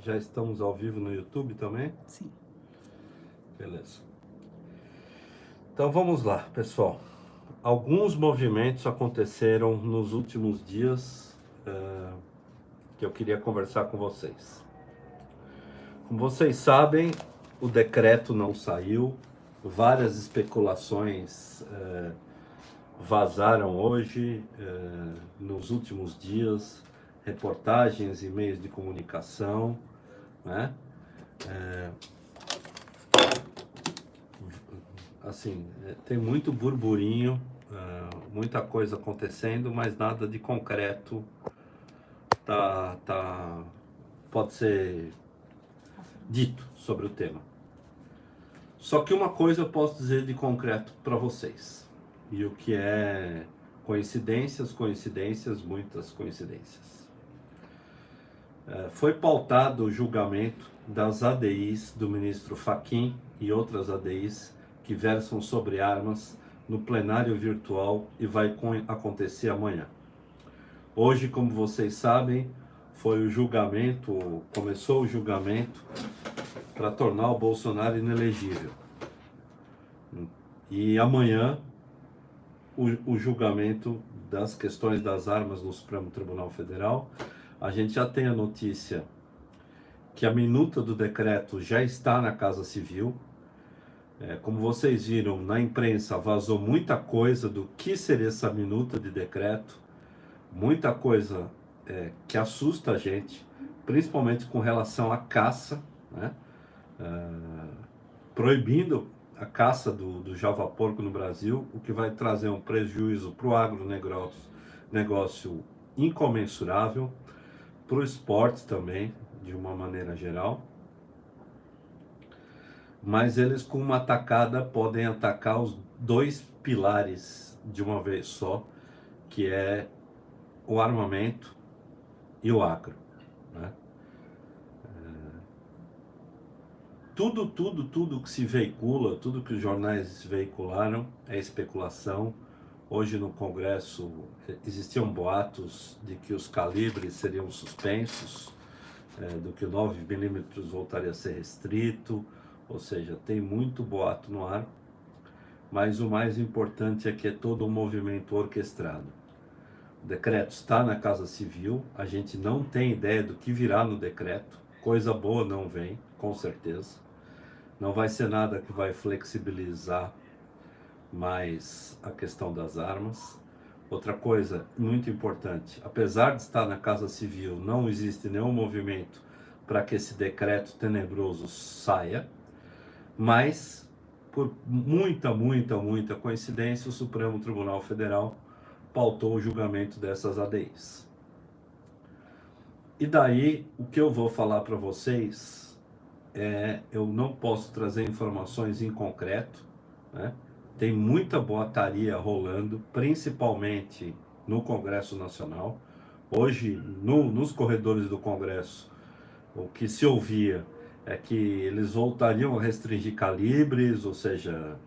Já estamos ao vivo no YouTube também? Sim. Beleza. Então vamos lá, pessoal. Alguns movimentos aconteceram nos últimos dias que eu queria conversar com vocês. Como vocês sabem, o decreto não saiu, várias especulações vazaram hoje, nos últimos dias, reportagens e meios de comunicação, né? Assim, tem muito burburinho, muita coisa acontecendo, mas nada de concreto pode ser dito sobre o tema. Só que uma coisa eu posso dizer de concreto para vocês, e o que é coincidências, muitas coincidências. Foi pautado o julgamento das ADIs do ministro Fachin e outras ADIs que versam sobre armas no plenário virtual e vai acontecer amanhã. Hoje, como vocês sabem, começou o julgamento para tornar o Bolsonaro inelegível. E amanhã o julgamento das questões das armas no Supremo Tribunal Federal. A gente já tem a notícia que a minuta do decreto já está na Casa Civil. Como vocês viram, na imprensa vazou muita coisa do que seria essa minuta de decreto, muita coisa que assusta a gente, principalmente com relação à caça, né? Proibindo a caça do javaporco no Brasil, o que vai trazer um prejuízo para o agronegócio incomensurável, para o esporte também, de uma maneira geral. Mas eles, com uma tacada, podem atacar os dois pilares de uma vez só, que é o armamento e o agro, né? Tudo que se veicula, tudo que os jornais veicularam é especulação. Hoje no Congresso existiam boatos de que os calibres seriam suspensos, do que o 9mm voltaria a ser restrito, ou seja, tem muito boato no ar, mas o mais importante é que é todo um movimento orquestrado. O decreto está na Casa Civil, a gente não tem ideia do que virá no decreto, coisa boa não vem, com certeza. Não vai ser nada que vai flexibilizar mais a questão das armas. Outra coisa muito importante, apesar de estar na Casa Civil, não existe nenhum movimento para que esse decreto tenebroso saia, mas por muita coincidência, o Supremo Tribunal Federal pautou o julgamento dessas ADIs. E daí, o que eu vou falar para vocês eu não posso trazer informações em concreto, né? Tem muita boataria rolando, principalmente no Congresso Nacional. Hoje, nos corredores do Congresso, o que se ouvia é que eles voltariam a restringir calibres, ou seja,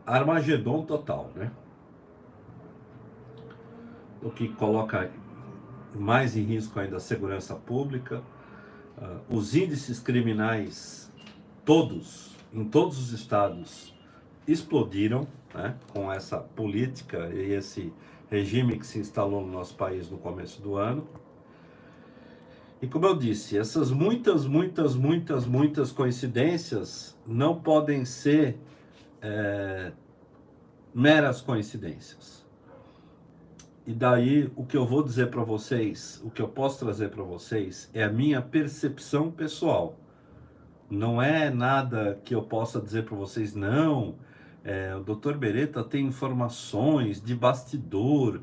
Armagedon total, né? O que coloca mais em risco ainda a segurança pública. Os índices criminais em todos os estados explodiram, né, com essa política e esse regime que se instalou no nosso país no começo do ano. E como eu disse, essas muitas coincidências não podem ser meras coincidências. E daí o que eu vou dizer para vocês, o que eu posso trazer para vocês é a minha percepção pessoal. Não é nada que eu possa dizer para vocês, não, o Dr. Beretta tem informações de bastidor,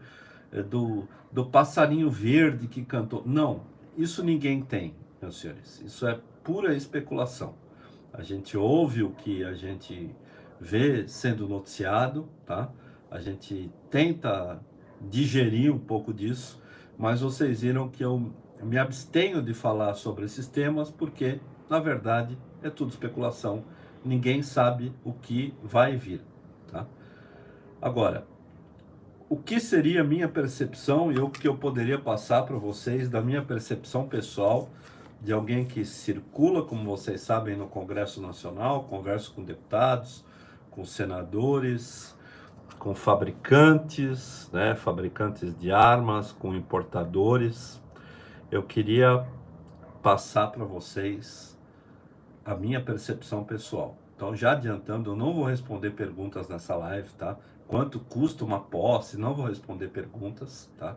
do passarinho verde que cantou. Não, isso ninguém tem, meus senhores. Isso é pura especulação. A gente ouve o que a gente vê sendo noticiado, tá? A gente tenta digerir um pouco disso, mas vocês viram que eu me abstenho de falar sobre esses temas porque, na verdade, é tudo especulação. Ninguém sabe o que vai vir, tá? Agora, o que seria a minha percepção e o que eu poderia passar para vocês da minha percepção pessoal de alguém que circula, como vocês sabem, no Congresso Nacional, converso com deputados, com senadores, com fabricantes, né, fabricantes de armas, com importadores. Eu queria passar para vocês a minha percepção pessoal. Então, já adiantando, eu não vou responder perguntas nessa live, tá? Quanto custa uma posse? Não vou responder perguntas, tá?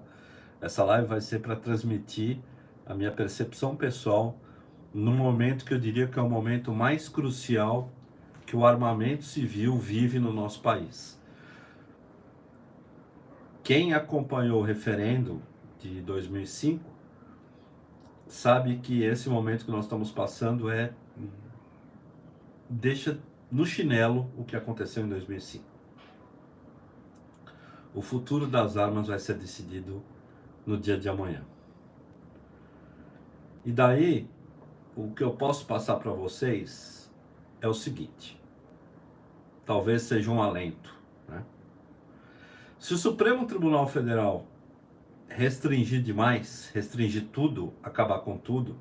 Essa live vai ser para transmitir a minha percepção pessoal num momento que eu diria que é o momento mais crucial que o armamento civil vive no nosso país. Quem acompanhou o referendo de 2005 sabe que esse momento que nós estamos passando deixa no chinelo o que aconteceu em 2005. O futuro das armas vai ser decidido no dia de amanhã. E daí, o que eu posso passar para vocês é o seguinte, talvez seja um alento, né? Se o Supremo Tribunal Federal restringir demais, restringir tudo, acabar com tudo,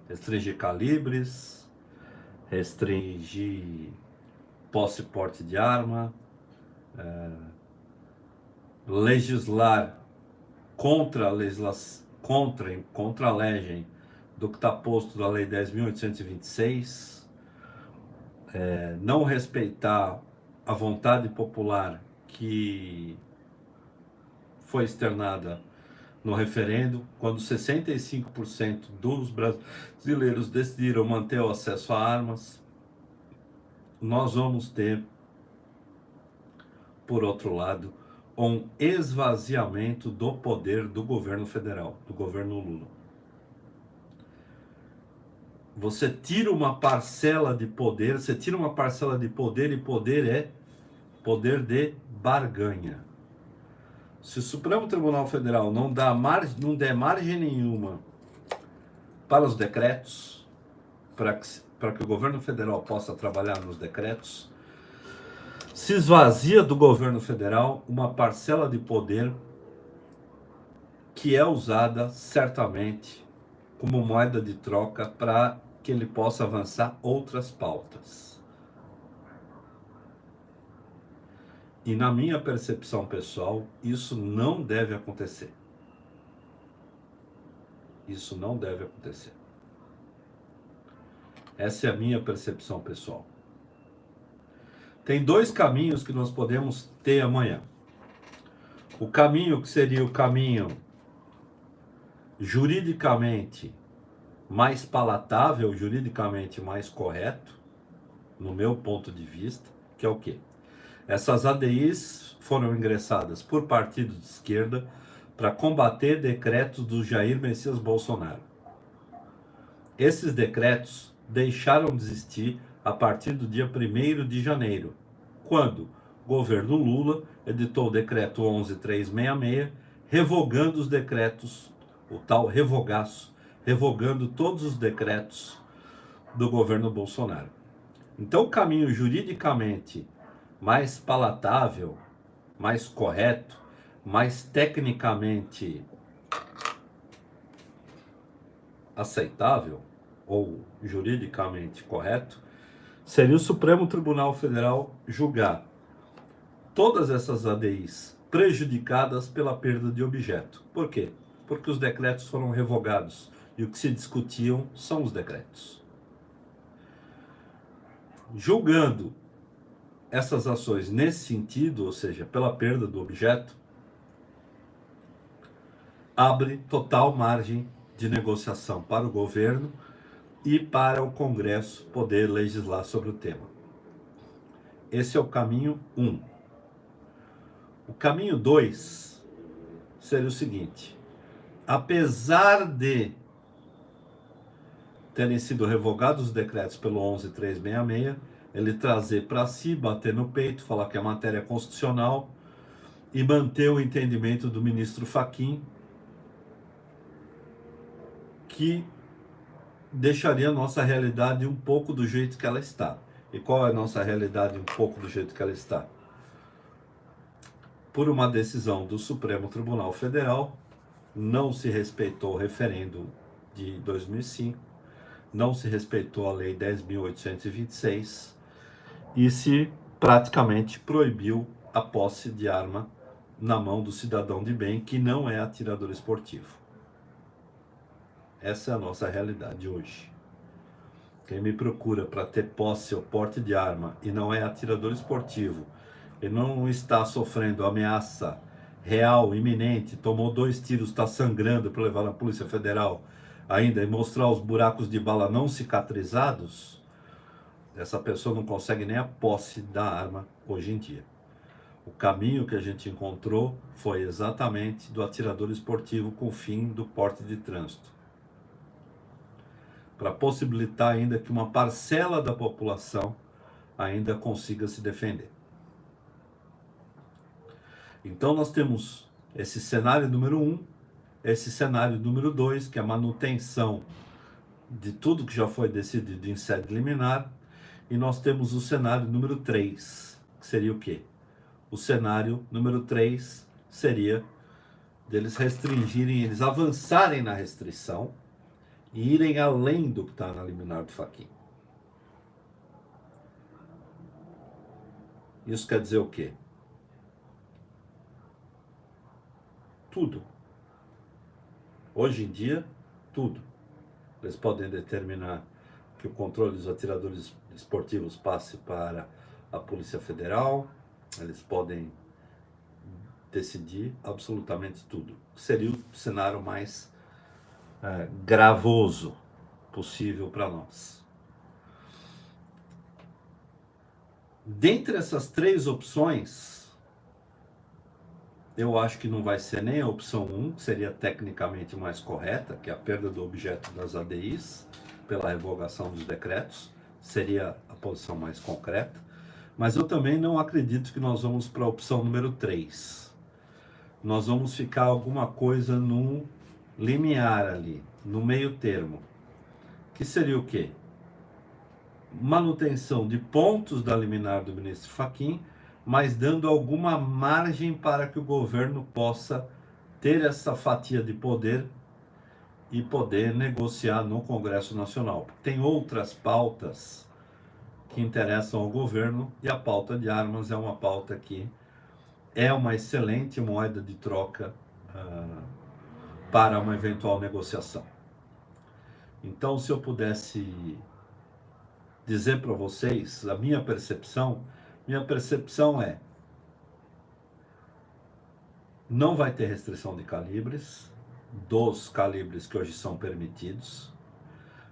restringir calibres, restringir posse e porte de arma, legislar contra a legem do que está posto na Lei 10.826, não respeitar a vontade popular que foi externada no referendo, quando 65% dos brasileiros decidiram manter o acesso a armas, nós vamos ter, por outro lado, um esvaziamento do poder do governo federal, do governo Lula. Você tira uma parcela de poder, e poder é poder de barganha. Se o Supremo Tribunal Federal não der margem nenhuma para os decretos, para que o governo federal possa trabalhar nos decretos, se esvazia do governo federal uma parcela de poder que é usada certamente como moeda de troca para que ele possa avançar outras pautas. E na minha percepção pessoal, isso não deve acontecer. Isso não deve acontecer. Essa é a minha percepção pessoal. Tem dois caminhos que nós podemos ter amanhã. O caminho que seria o caminho juridicamente mais palatável, juridicamente mais correto, no meu ponto de vista, que é o quê? Essas ADIs foram ingressadas por partidos de esquerda para combater decretos do Jair Messias Bolsonaro. Esses decretos deixaram de existir a partir do dia 1º de janeiro, quando o governo Lula editou o decreto 11.366, revogando os decretos, o tal revogaço, revogando todos os decretos do governo Bolsonaro. Então, o caminho juridicamente mais palatável, mais correto, mais tecnicamente aceitável ou juridicamente correto seria o Supremo Tribunal Federal julgar todas essas ADIs prejudicadas pela perda de objeto. Por quê? Porque os decretos foram revogados e o que se discutiam são os decretos. Julgando essas ações nesse sentido, ou seja, pela perda do objeto, abre total margem de negociação para o governo e para o Congresso poder legislar sobre o tema. Esse é o caminho 1. O caminho 2 seria o seguinte: apesar de terem sido revogados os decretos pelo 11.366, ele trazer para si, bater no peito, falar que a matéria é constitucional e manter o entendimento do ministro Fachin, que deixaria a nossa realidade um pouco do jeito que ela está. E qual é a nossa realidade um pouco do jeito que ela está? por uma decisão do Supremo Tribunal Federal, não se respeitou o referendo de 2005, não se respeitou a Lei 10.826 e se praticamente proibiu a posse de arma na mão do cidadão de bem que não é atirador esportivo. Essa é a nossa realidade hoje. Quem me procura para ter posse ou porte de arma e não é atirador esportivo, e não está sofrendo ameaça real, iminente, tomou 2 tiros, está sangrando para levar na Polícia Federal ainda e mostrar os buracos de bala não cicatrizados, essa pessoa não consegue nem a posse da arma hoje em dia. O caminho que a gente encontrou foi exatamente do atirador esportivo com o fim do porte de trânsito, para possibilitar ainda que uma parcela da população ainda consiga se defender. Então nós temos esse cenário número 1, esse cenário número 2, que é a manutenção de tudo que já foi decidido em sede liminar, e nós temos o cenário número 3, que seria o quê? O cenário número 3 seria deles restringirem, eles avançarem na restrição e irem além do que está na liminar do Fachin. Isso quer dizer o quê? Tudo. Hoje em dia, tudo. Eles podem determinar que o controle dos atiradores esportivos passe para a Polícia Federal, eles podem decidir absolutamente tudo. Seria o cenário mais gravoso possível para nós. Dentre essas 3 opções, eu acho que não vai ser nem a opção 1, que seria tecnicamente mais correta, que é a perda do objeto das ADIs, pela revogação dos decretos, seria a posição mais concreta. Mas eu também não acredito que nós vamos para a opção número 3. Nós vamos ficar alguma coisa no limiar ali, no meio termo. Que seria o quê? Manutenção de pontos da liminar do ministro Fachin, mas dando alguma margem para que o governo possa ter essa fatia de poder e poder negociar no Congresso Nacional. Tem outras pautas que interessam ao governo e a pauta de armas é uma pauta que é uma excelente moeda de troca para uma eventual negociação. Então, se eu pudesse dizer para vocês a minha percepção é: não vai ter restrição de calibres, dos calibres que hoje são permitidos,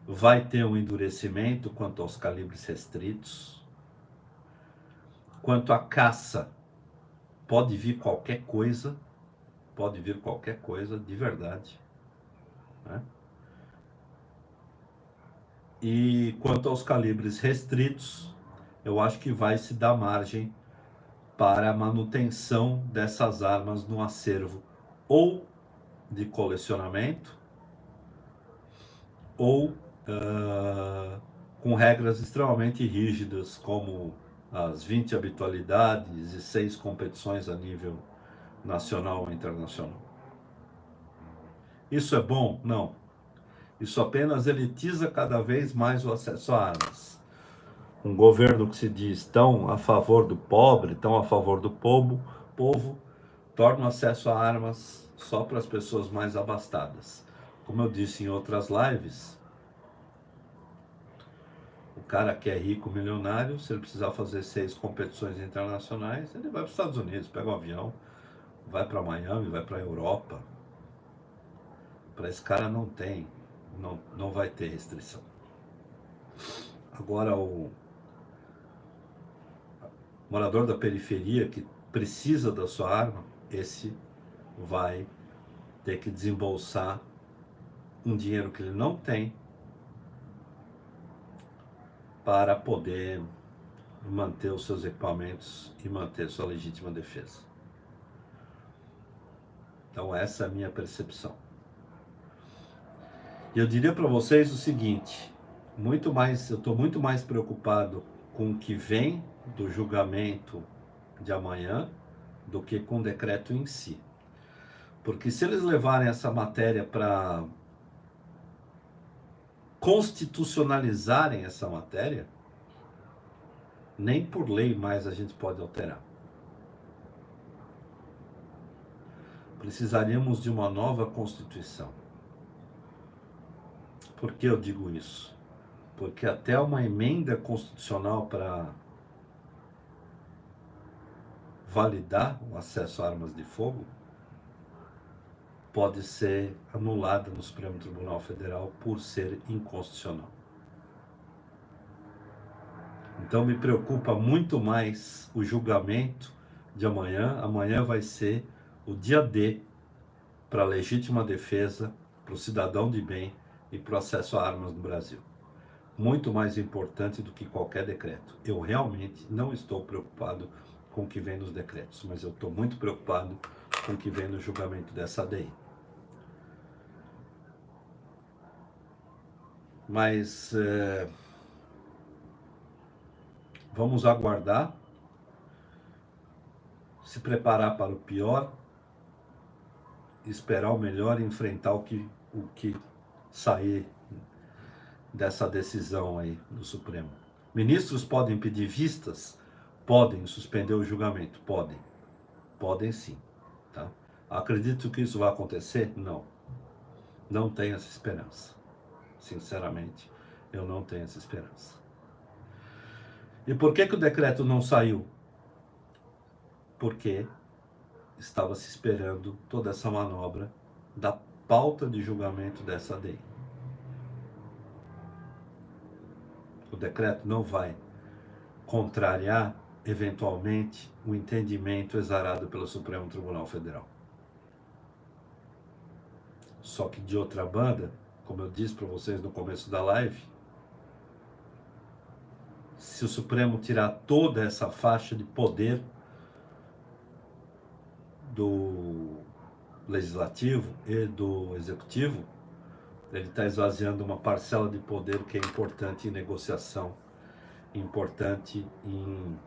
vai ter um endurecimento quanto aos calibres restritos, quanto à caça, pode vir qualquer coisa de verdade, né? E quanto aos calibres restritos, eu acho que vai se dar margem para a manutenção dessas armas no acervo ou de colecionamento ou com regras extremamente rígidas, como as 20 habitualidades e 6 competições a nível nacional ou internacional. Isso é bom? Não. Isso apenas elitiza cada vez mais o acesso a armas. Um governo que se diz tão a favor do pobre, tão a favor do povo, torna o acesso a armas só para as pessoas mais abastadas. Como eu disse em outras lives, o cara que é rico, milionário, se ele precisar fazer 6 competições internacionais, ele vai para os Estados Unidos, pega um avião, vai para Miami, vai para a Europa. Para esse cara não tem, não vai ter restrição. Agora, o morador da periferia que precisa da sua arma, esse vai ter que desembolsar um dinheiro que ele não tem para poder manter os seus equipamentos e manter sua legítima defesa. Então essa é a minha percepção. E eu diria para vocês o seguinte, eu estou muito mais preocupado com o que vem do julgamento de amanhã do que com o decreto em si. Porque se eles levarem essa matéria para constitucionalizarem essa matéria, nem por lei mais a gente pode alterar. Precisaríamos de uma nova Constituição. Por que eu digo isso? Porque até uma emenda constitucional para validar o acesso a armas de fogo pode ser anulada no Supremo Tribunal Federal por ser inconstitucional. Então me preocupa muito mais o julgamento de amanhã. Amanhã vai ser o dia D para a legítima defesa, para o cidadão de bem e para o acesso a armas no Brasil. Muito mais importante do que qualquer decreto. Eu realmente não estou preocupado com o que vem nos decretos, mas eu estou muito preocupado com o que vem no julgamento dessa ADI. Mas vamos aguardar, se preparar para o pior, esperar o melhor e enfrentar o que sair dessa decisão aí do Supremo. Ministros podem pedir vistas? Podem suspender o julgamento? Podem. Podem sim. Tá? Acredito que isso vai acontecer? Não. Não tenho essa esperança. Sinceramente, eu não tenho essa esperança. E por que o decreto não saiu? Porque estava se esperando toda essa manobra da pauta de julgamento dessa ADI. O decreto não vai contrariar, eventualmente, o entendimento exarado pelo Supremo Tribunal Federal. Só que, de outra banda, como eu disse para vocês no começo da live, se o Supremo tirar toda essa faixa de poder do Legislativo e do Executivo, ele está esvaziando uma parcela de poder que é importante em negociação, importante em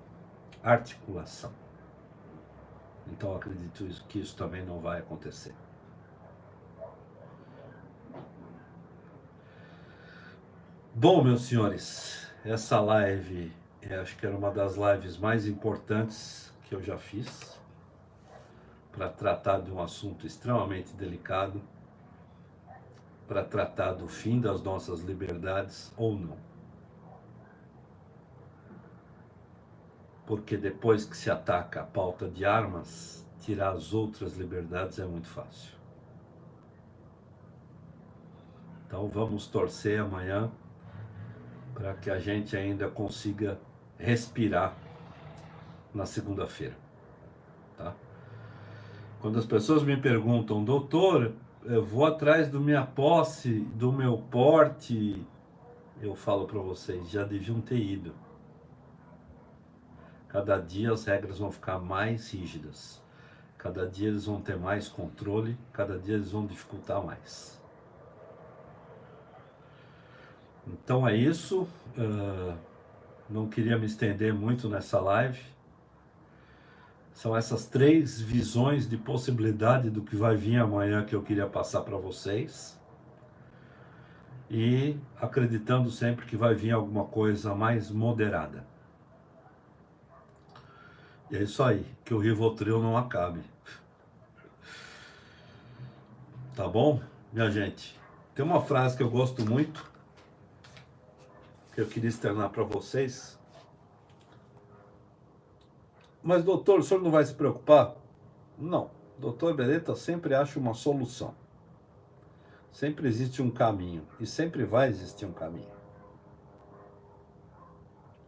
articulação. Então, eu acredito que isso também não vai acontecer. Bom, meus senhores, essa live, acho que era uma das lives mais importantes que eu já fiz, para tratar de um assunto extremamente delicado, para tratar do fim das nossas liberdades ou não. Porque depois que se ataca a pauta de armas, tirar as outras liberdades é muito fácil. Então vamos torcer amanhã para que a gente ainda consiga respirar na segunda-feira, tá? Quando as pessoas me perguntam, doutor, eu vou atrás da minha posse, do meu porte, eu falo para vocês, já deviam ter ido. Cada dia as regras vão ficar mais rígidas, cada dia eles vão ter mais controle, cada dia eles vão dificultar mais. Então é isso, não queria me estender muito nessa live. São essas 3 visões de possibilidade do que vai vir amanhã que eu queria passar para vocês. E acreditando sempre que vai vir alguma coisa mais moderada. E é isso aí, que o Rivotril não acabe. Tá bom, minha gente? Tem uma frase que eu gosto muito, que eu queria externar para vocês. Mas, doutor, o senhor não vai se preocupar? Não. Doutor Beretta sempre acha uma solução. Sempre existe um caminho. E sempre vai existir um caminho.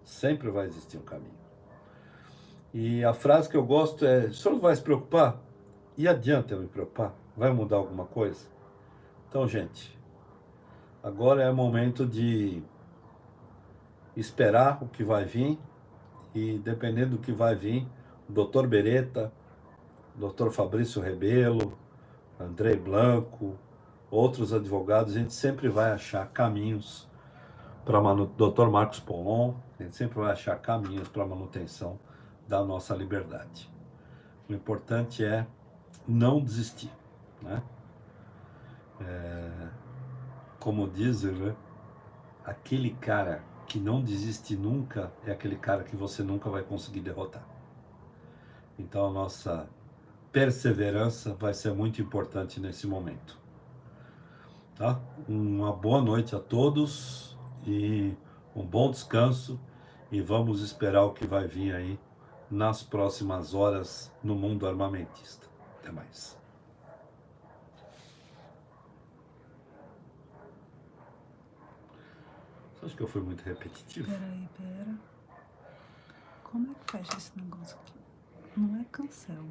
Sempre vai existir um caminho. E a frase que eu gosto é: o senhor não vai se preocupar? E adianta eu me preocupar? Vai mudar alguma coisa? Então, gente, agora é momento de esperar o que vai vir. E dependendo do que vai vir, o doutor Beretta, o doutor Fabrício Rebelo, Andrei Blanco, outros advogados, a gente sempre vai achar caminhos para doutor Marcos Polon, a gente sempre vai achar caminhos para a manutenção da nossa liberdade. O importante é não desistir, né? Como dizem, né? Aquele cara que não desiste nunca é aquele cara que você nunca vai conseguir derrotar. Então a nossa perseverança vai ser muito importante nesse momento, tá? Uma boa noite a todos e um bom descanso, e vamos esperar o que vai vir aí nas próximas horas no mundo armamentista. Até mais. Você acha que eu fui muito repetitivo? Pera. Como é que fecha esse negócio aqui? Não é cancel.